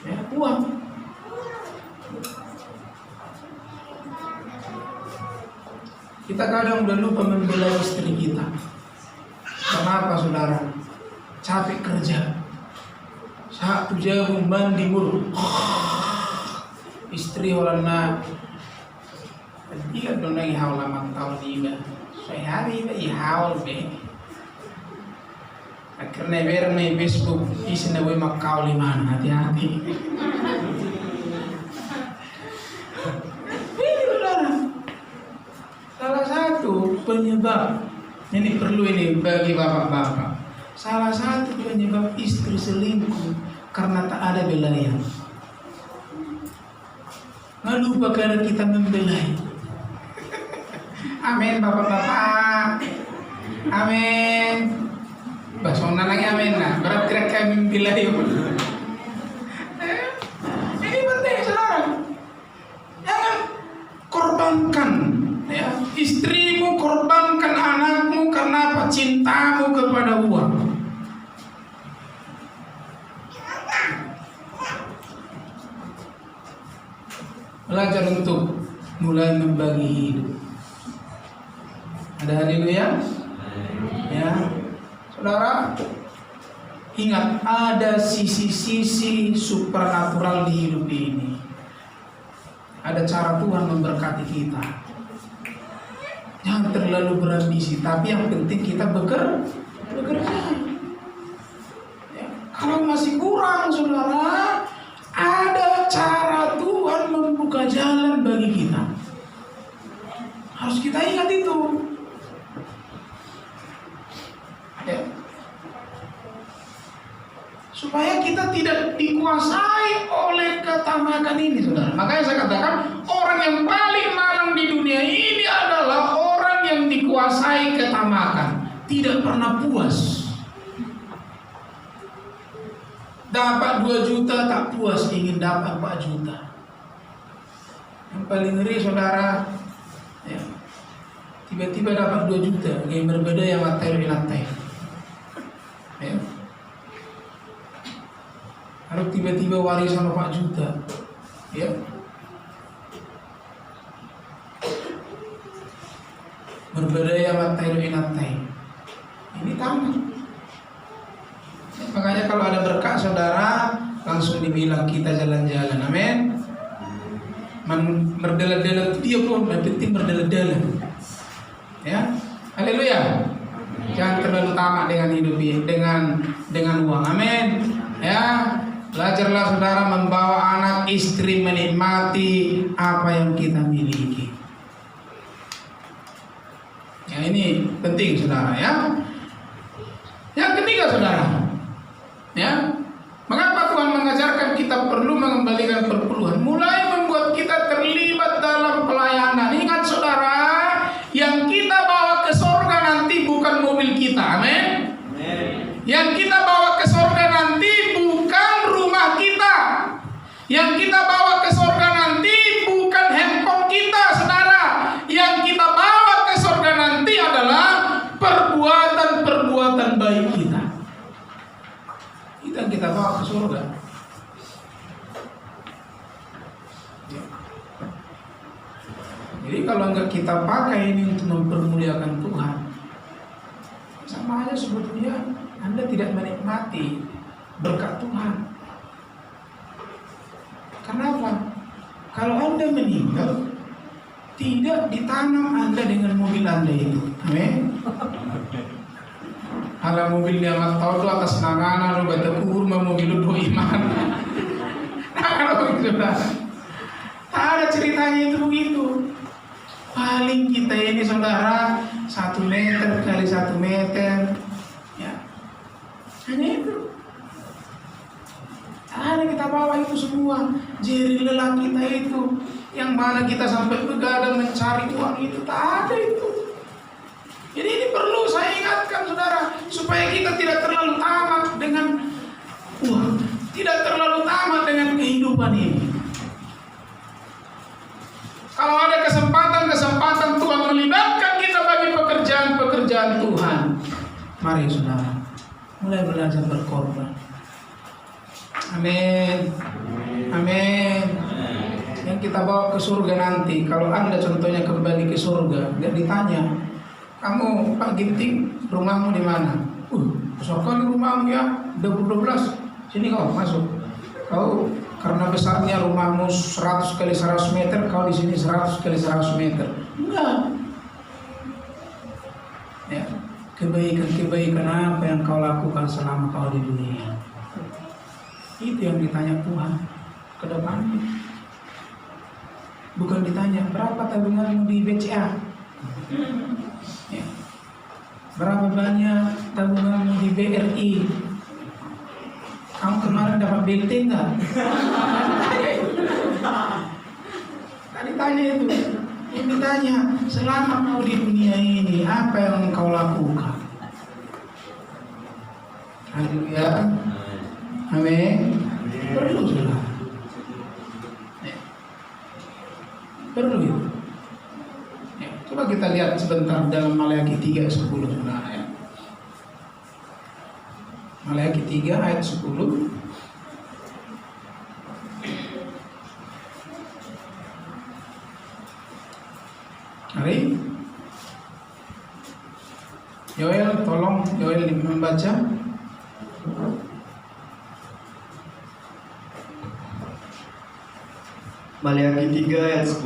A: Ya, uang. Kita kadang udah lupa membela istri kita. Kenapa, saudara? Capek kerja. Satu jagung mandi mulu. Istri holana. Dia dong lagi haul lama tahun ini. Saya hari ini haul be. Akhirnya bermain Facebook isinya gue makau liman, hati-hati. Salah satu penyebab, ini perlu ini bagi bapak-bapak. Salah satu penyebab istri selingkuh karena tak ada belayan. Lalu bagaimana kita membelai? Amin, bapak-bapak. Amin. Basona lagi amin lah. Berat kira kami membelai. Ini penting, saudara. Jangan korbankan. Ya, istrimu, korbankan anakmu karena apa? Cintamu kepada uang. Belajar untuk mulai membagi hidup. Ada haleluya? Ya, saudara, ingat ada sisi-sisi supernatural di hidup ini. Ada cara Tuhan memberkati kita. Jangan terlalu berambisi, tapi yang penting kita bekerja. Ya, kalau masih kurang, saudara, ada cara Tuhan membuka jalan bagi kita. Harus kita ingat itu. Ya. Supaya kita tidak dikuasai oleh ketamakan ini, saudara. Makanya saya katakan orang yang paling malang di dunia ini adalah orang yang dikuasai ketamakan, tidak pernah puas. Dapat 2 juta tak puas, ingin dapat 4 juta. Yang paling ngeri, saudara, ya, tiba-tiba dapat 2 juta, yang berbeda yang lantai. Ya. Harus tiba-tiba warisan 4 juta. Ya. berbedaya matailu inatai. Ini tamat. Makanya kalau ada berkah saudara, langsung dibilang kita jalan-jalan. Amin. Berdelat-delat dia pun, yang penting berdelat-delat. Ya, haleluya. Jangan terlalu tamak dengan hidup ini, dengan uang. Amin. Ya, belajarlah saudara membawa anak istri menikmati apa yang kita miliki. Ya, ini penting saudara ya. Yang ketiga saudara, ya, mengapa Tuhan mengajarkan kita perlu mengembalikan perpuluhan? Mulai membuat kita terlibat dalam pelayanan. Ingat saudara, yang kita bawa ke sorga nanti bukan mobil kita, amin. Yang kita bawa ke sorga nanti bukan rumah kita. Yang kita bawa ke sorga nanti bukan handphone kita, saudara. Yang kita bawa ke sorga nanti adalah perbuatan-perbuatan baik kita. Itu yang kita bawa ke surga. Jadi kalau enggak kita pakai ini untuk mempermuliakan Tuhan, sama aja sebetulnya Anda tidak menikmati berkat Tuhan. Kenapa? Kalau Anda meninggal, tidak ditanam Anda dengan mobil Anda itu. Amin. Ala mobil dia mat tahu tu atas nangana lu bata kurma mobil lu iman. Kalau begitu dah. Ada ceritanya itu begitu. Paling kita ini saudara 1 meter kali 1 meter, ya. Hanya itu. Ada kita bawa itu semua. Jeri lelah kita itu, yang mana kita sampai begadang mencari uang itu, tak ada itu. Jadi ini perlu saya ingatkan saudara, supaya kita tidak terlalu tamak dengan uang, tidak terlalu tamak dengan kehidupan ini. Kalau ada kesempatan Tuhan melibatkan kita bagi pekerjaan-pekerjaan Tuhan, mari saudara, mulai belajar berkorban. Amin. Amin. Yang kita bawa ke surga nanti, kalau Anda contohnya kembali ke surga, nggak ditanya, kamu Pak Ginting, rumahmu di mana? Besar kali rumahmu ya, 12. Sini kau masuk. Kau karena besarnya rumahmu 100 kali 100 meter, kau di sini 100 kali 100 meter. Enggak. Ya, kebaikan apa yang kau lakukan selama kau di dunia? Itu yang ditanya Tuhan ke depannya. Bukan ditanya berapa tabunganmu di BCA. Ya. Berapa banyak tabunganmu di BRI? Kamu kemarin dapat BLT enggak? Kan ditanya itu. Yang ditanya, selama kau di dunia ini, apa yang kau lakukan? Haleluya. Amin. Perlu saudara. Perlu itu. Ya, coba kita lihat sebentar dalam Maleakhi 3 ayat 10 saudara ya. Maleakhi 3 ayat 10. Mari. Yoel, tolong Yoel membaca.
B: Maleakhi 3 ayat 10.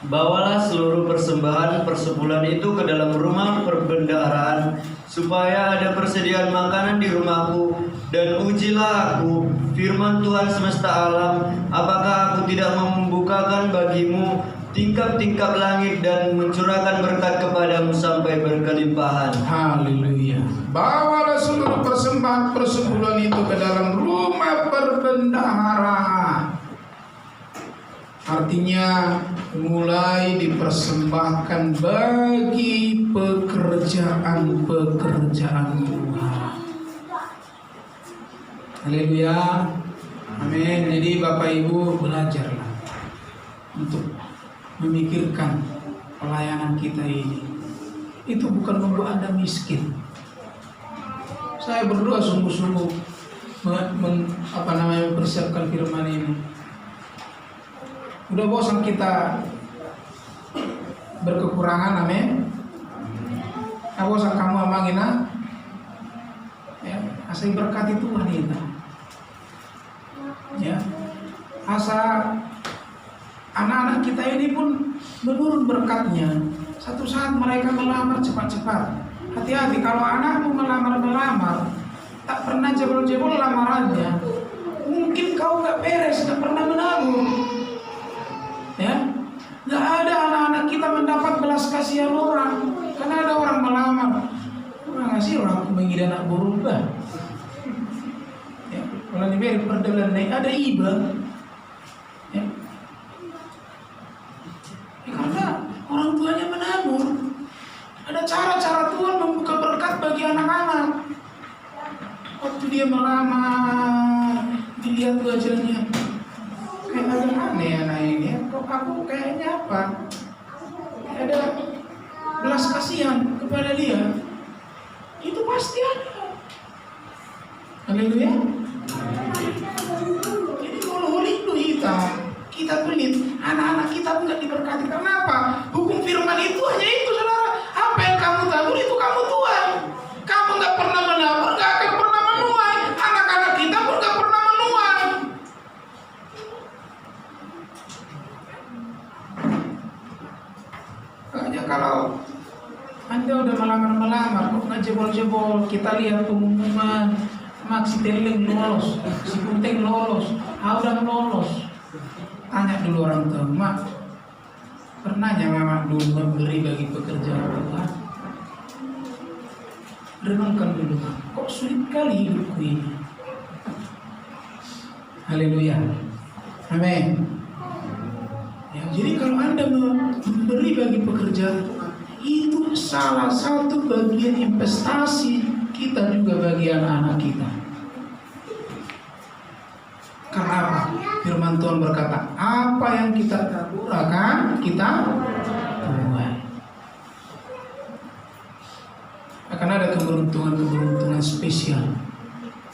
B: Bawalah seluruh persembahan persepuluhan itu ke dalam rumah perbendaharaan, supaya ada persediaan makanan di rumahku, dan ujilah aku, firman Tuhan semesta alam, apakah aku tidak membukakan bagimu tingkap-tingkap langit dan mencurahkan berkat kepadamu sampai berkelimpahan.
A: Haleluya. Bawalah seluruh persembahan persepuluhan itu ke dalam rumah perbendaharaan. Artinya mulai dipersembahkan bagi pekerjaan-pekerjaan Tuhan. Haleluya. Amin. Jadi Bapak Ibu belajarlah untuk memikirkan pelayanan kita ini. Itu bukan membuat Anda miskin. Saya berdoa sungguh-sungguh mempersiapkan firman ini. Udah bosan kita berkekurangan, amin. Nah, bosan kamu amangin ya, asa berkati Tuhan kita. Ya, asa anak-anak kita ini pun menurun berkatnya. Satu saat mereka melamar cepat-cepat. Hati-hati kalau anakmu melamar, tak pernah jebol-jebol lamarannya. Mungkin kau nggak beres, nggak pernah menabung. Ya, nggak ada anak-anak kita mendapat belas kasihan orang. Karena ada orang melamar, orang ngasih orang mengira anak berubah. Ya, kalau diberi perdelan naik ada iba. Ya. Karena orang tuanya menabur. Ada cara-cara Tuhan membuka berkat bagi anak-anak. Waktu dia melamar, dilihat wajahnya, kayak agak aneh anak ini. Kok aku kayaknya apa? Ada belas kasihan kepada dia. Itu pasti ada. Haleluya. Jadi kalau itu kita pelit, anak-anak kita pun nggak diberkati. Kenapa? Hukum firman itu hanya itu, saudara. Apa yang kamu tabur itu kamu tuai. Kamu nggak pernah menabur, nggak akan pernah menuai. Anak-anak kita pun nggak pernah menuai. Makanya kalau Anda udah melamar, kok nggak jebol-jebol? Kita lihat pengumuman, si Teleng lolos, si Kunteng lolos, Audang lolos. Tanya dulu orang tua, Mak, pernahnya Mama dulu memberi bagi pekerjaan Tuhan? Renungkan dulu, kok sulit kali hidupku ini. Haleluya, amin. Ya, jadi kalau Anda memberi bagi pekerjaan Tuhan, itu salah satu bagian investasi kita juga bagi anak-anak kita. Karena apa? Firman Tuhan berkata, apa yang kita tabur akan kita tuai. Akan ada keberuntungan spesial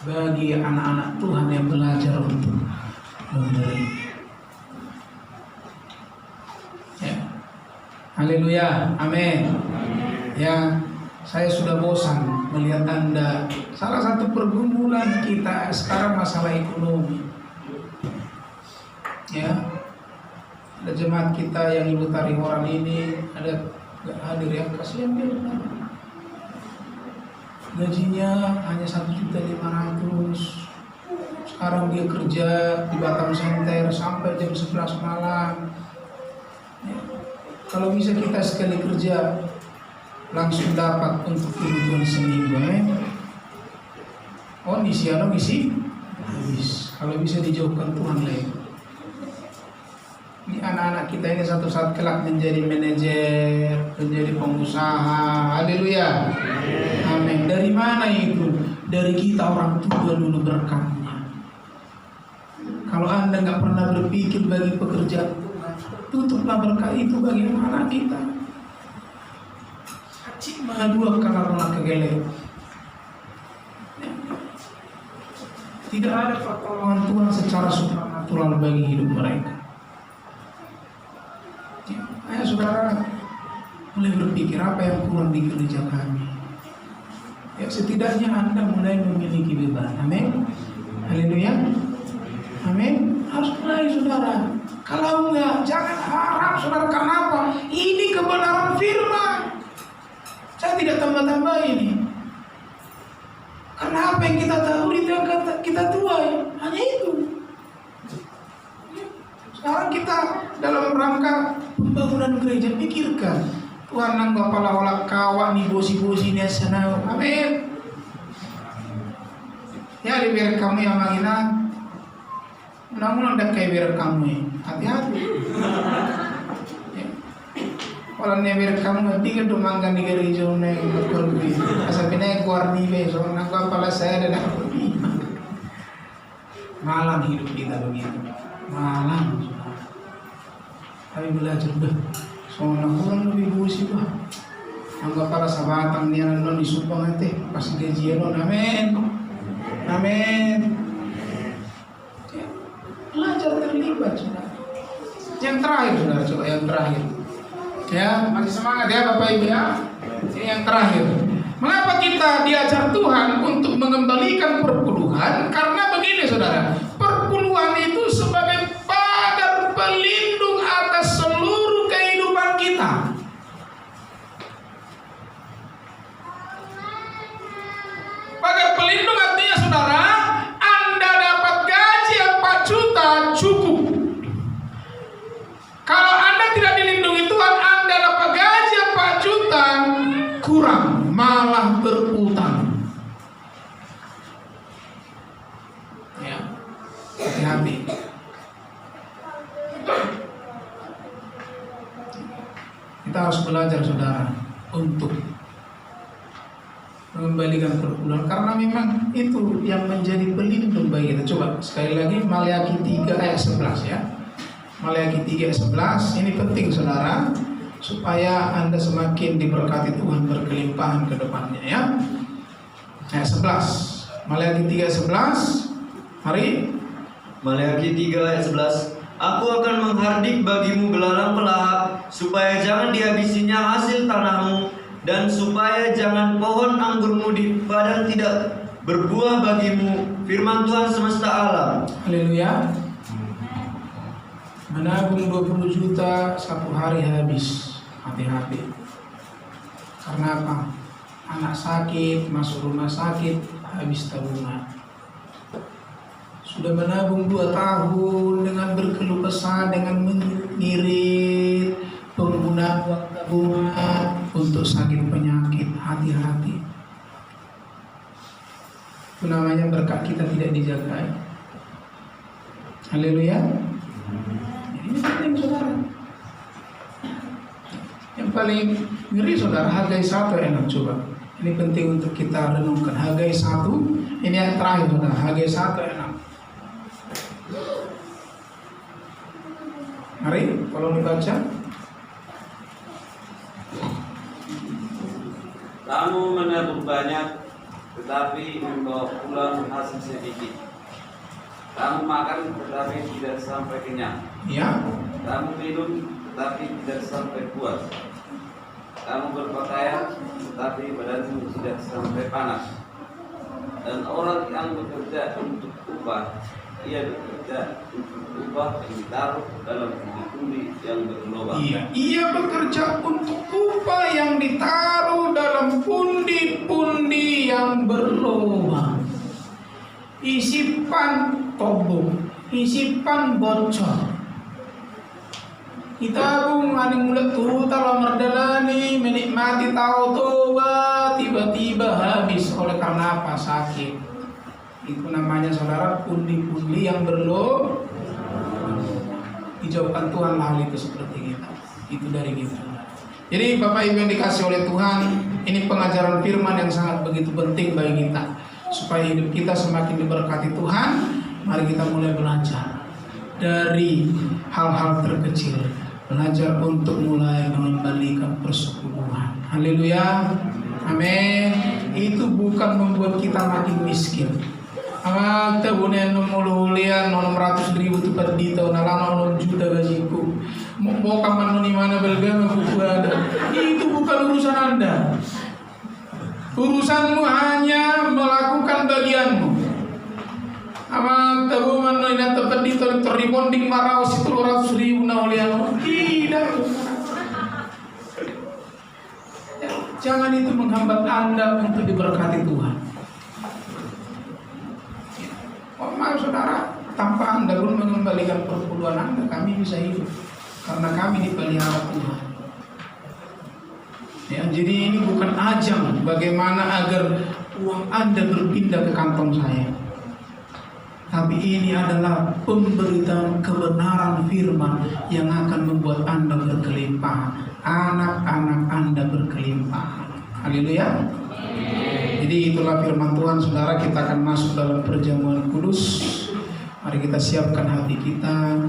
A: bagi anak-anak Tuhan yang belajar untuk memberi. Ya. Haleluya, amin. Ya, saya sudah bosan melihat Anda. Salah satu pergumulan kita sekarang masalah ekonomi. Ya, ada jemaat kita yang Ibu Tari Horan ini ada gak hadir ya, kasihan dia. Gajinya hanya 1.500.000. Sekarang dia kerja di Batam Center sampai jam 11 malam. Ya, kalau bisa kita sekali kerja langsung dapat untuk kebutuhan seminggu. Oh, ngisi habis. Kalau bisa dijauhkan Tuhan lagi. Ini anak-anak kita ini satu saat kelak menjadi manajer, menjadi pengusaha. Haleluya. Amin. Dari mana itu? Dari kita orang tua dulu berkatnya. Kalau Anda nggak pernah berpikir bagi pekerjaan Tuhan, tutuplah berkat itu bagi anak kita. Cik mahadua karena kegelek. Tidak ada pertolongan Tuhan secara supranatural bagi hidup mereka. Ayo saudara, mulai berpikir apa yang kurang di gereja kami. Ya, setidaknya Anda mulai memiliki beban. Amin. Haleluya. Amin. Harus mulai saudara. Kalau enggak, jangan harap saudara. Kenapa? Ini kebenaran firman. Saya tidak tambah-tambah ini. Karena apa yang kita tahu itu yang kita tuai. Hanya itu. Sekarang kita dalam rangka pembangunan gereja, pikirkan Tuhan nang kepala olah kawan nih bosi-bosi nih sana. Amin. Ya diberi kamu yang mangina. Mudah-mudahan dah kayak beri kamu ya. Hati-hati. Kalau never kamu tiga tuh manggan di gereja nih betul gitu. Asal pindah keluar nih besok nang kepala saya dan aku malam hidup kita begitu. Malam. Kami belajar dah. Soalnya kurang lebih busi bah. Anggap para sabatang dia non disumpah nanti pas gajian non. Amin. Amin. Belajar terlibat saudara. Yang terakhir saudara, coba yang terakhir. Ya, masih semangat ya Bapak Ibu ya. Ini yang terakhir. Mengapa kita diajar Tuhan untuk mengembalikan perpuluhan? Karena begini saudara, perpuluhan itu sebagai pagar pelindung atas seluruh kehidupan kita. Pagar pelindung artinya saudara, Anda dapat gaji 4 juta cukup. Kalau Anda tidak dilindungi Tuhan, Anda dapat gaji 4 juta kurang, malah berutang. Ya, hati-hati. Kita harus belajar saudara untuk mengembalikan perpuluhan, karena memang itu yang menjadi pelindung bagi kita. Coba sekali lagi Maleakhi 3 ayat 11 ya. Maleakhi 3 ayat 11 ini penting saudara, supaya Anda semakin diberkati Tuhan berkelimpahan ke depannya ya. Ayat 11. Maleakhi 3 ayat 11. Mari.
B: Maleakhi 3 ayat 11. Aku akan menghardik bagimu belalang pelahap, supaya jangan dihabisinya hasil tanahmu, dan supaya jangan pohon anggurmu di padang tidak berbuah bagimu, firman Tuhan semesta alam.
A: Haleluya. Menabung 20 juta 1 hari habis. Hati-hati. Karena apa? Anak sakit, masuk rumah sakit, habis tabungan. Sudah menabung 2 tahun dengan berkeluh kesah, dengan mengirit penggunaan uang tabungan untuk sakit penyakit. Hati-hati. Itu namanya berkat kita tidak dijaga. Haleluya. Ini penting saudara. Yang paling ngeri saudara, Hagai 1 enak coba. Ini penting untuk kita renungkan. Hagai 1, ini yang terakhir saudara. Hagai 1 enak. Mari, kalau dibaca.
C: Kamu menabung banyak, tetapi membawa pulang hasil sedikit. Kamu makan, tetapi tidak sampai kenyang.
A: Ya.
C: Kamu minum, tetapi tidak sampai puas. Kamu berpakaian, tetapi badanmu tidak sampai panas. Dan orang yang bekerja untuk upah, ia bekerja untuk upah yang ditaruh dalam pundi-pundi yang berlubang.
A: Iya, ia bekerja untuk upah yang ditaruh dalam pundi-pundi yang berlubang. Isipan tobong, isipan bocor. Itabung aning mulut tuh kalau merdalani menikmati tahu toba tiba-tiba habis oleh karena apa? Sakit. Itu namanya saudara pundi-pundi yang berlubang. Dijauhkan Tuhan hal itu seperti kita. Itu dari kita. Jadi Bapak Ibu yang dikasih oleh Tuhan, ini pengajaran firman yang sangat begitu penting bagi kita. Supaya hidup kita semakin diberkati Tuhan, mari kita mulai belajar dari hal-hal terkecil. Belajar untuk mulai mengembalikan persepuluhan. Haleluya. Amin. Itu bukan membuat kita makin miskin. Amata bunen nomululian 600.000 tu per dito nalana 6 juta gajiku. Mau kapan noni mana belgama buku ada. Itu bukan urusan Anda. Urusanmu hanya melakukan bagianmu. Amata buman noni na per dito terribonding marau 100.000 na olian. Tidak. Jangan itu menghambat Anda untuk diberkati Tuhan. Maaf saudara, tanpa Anda pun mengembalikan perpuluhan Anda, kami bisa hidup karena kami dipelihara Tuhan. Ya, jadi ini bukan ajang bagaimana agar uang Anda berpindah ke kantong saya, tapi ini adalah pemberitaan kebenaran firman yang akan membuat Anda berkelimpahan, anak-anak Anda berkelimpahan. Haleluya. Jadi itulah firman Tuhan saudara. Kita akan masuk dalam perjamuan kudus. Mari kita siapkan hati kita.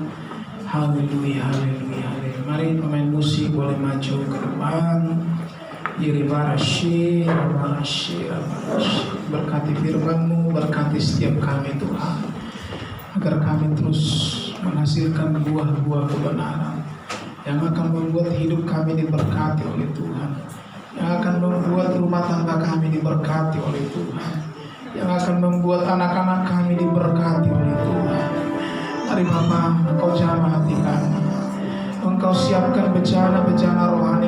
A: Haleluya, haleluya, haleluya. Mari pemain musik boleh maju ke depan. Iribarashi, rabarashi, rabarashi. Berkati firman-Mu, berkati setiap kami Tuhan, agar kami terus menghasilkan buah-buah kebenaran. yang akan membuat hidup kami diberkati oleh Tuhan, yang akan membuat rumah tangga kami diberkati oleh Tuhan, yang akan membuat anak-anak kami diberkati oleh Tuhan. Mari Bapa, Engkau jamah hati kami, Engkau siapkan bencana-bencana rohani